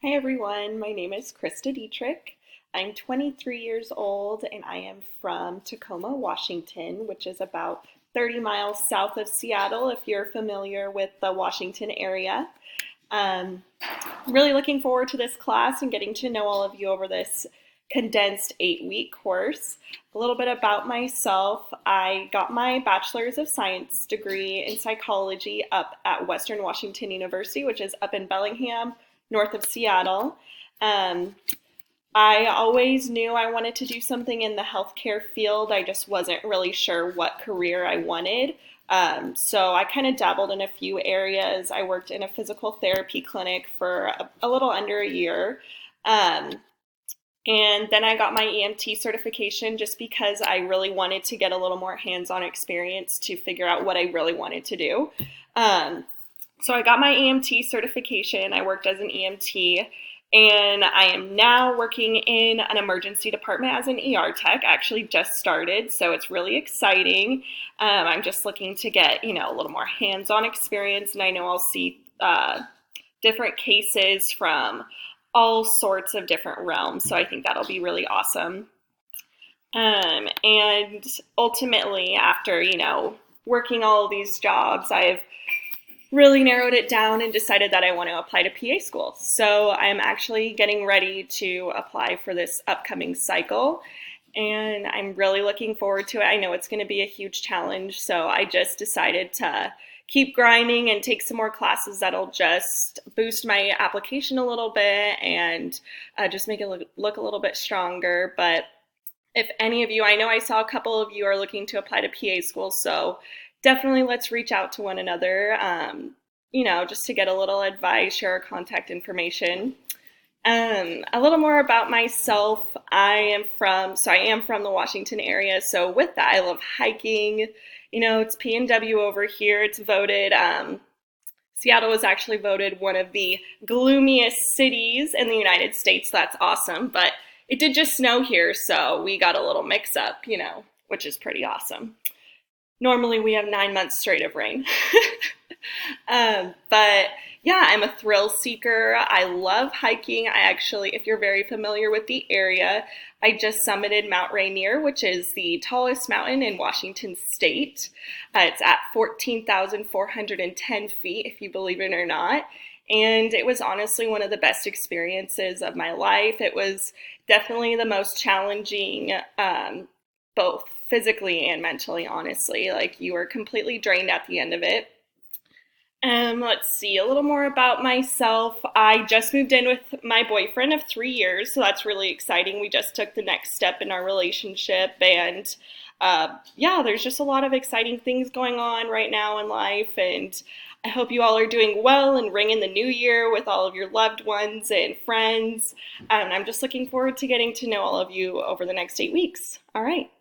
Hi everyone, my name is Krista Dietrich. I'm 23 years old and I am from Tacoma, Washington, which is about 30 miles south of Seattle if you're familiar with the Washington area. Um, really looking forward to this class and getting to know all of you over this condensed 8-week course. A little bit about myself. I got my Bachelor's of Science degree in psychology up at Western Washington University, which is up in Bellingham, north of Seattle. Um, I always knew I wanted to do something in the healthcare field. I just wasn't really sure what career I wanted. So I kind of dabbled in a few areas. I worked in a physical therapy clinic for a little under a year. Um, and then I got my EMT certification just because I really wanted to get a little more hands-on experience to figure out what I really wanted to do. Um, so I got my EMT certification. I worked as an EMT, and I am now working in an emergency department as an ER tech. I actually just started, so it's really exciting. I'm just looking to get, a little more hands-on experience, and I know I'll see different cases from all sorts of different realms, so I think that'll be really awesome. And ultimately, after, working all of these jobs, I've really narrowed it down and decided that I want to apply to PA school. So I'm actually getting ready to apply for this upcoming cycle, and I'm really looking forward to it. I know it's going to be a huge challenge, so I just decided to keep grinding and take some more classes that'll just boost my application a little bit and just make it look a little bit stronger. But if any of you, I know I saw a couple of you are looking to apply to PA school, so definitely let's reach out to one another, just to get a little advice, share our contact information. A little more about myself. I am from the Washington area, so with that, I love hiking. It's PNW over here. It's voted, Seattle was actually voted one of the gloomiest cities in the United States. That's awesome, but it did just snow here, so we got a little mix up, which is pretty awesome. Normally we have 9 months straight of rain. But yeah, I'm a thrill seeker. I love hiking. I actually, if you're very familiar with the area, I just summited Mount Rainier, which is the tallest mountain in Washington State. It's at 14,410 feet, if you believe it or not. And it was honestly one of the best experiences of my life. It was definitely the most challenging, both physically and mentally, honestly. Like, you were completely drained at the end of it. Let's see, a little more about myself. I just moved in with my boyfriend of 3 years, so that's really exciting. We just took the next step in our relationship, and yeah, there's just a lot of exciting things going on right now in life, and I hope you all are doing well and ring in the new year with all of your loved ones and friends. I'm just looking forward to getting to know all of you over the next 8 weeks. All right.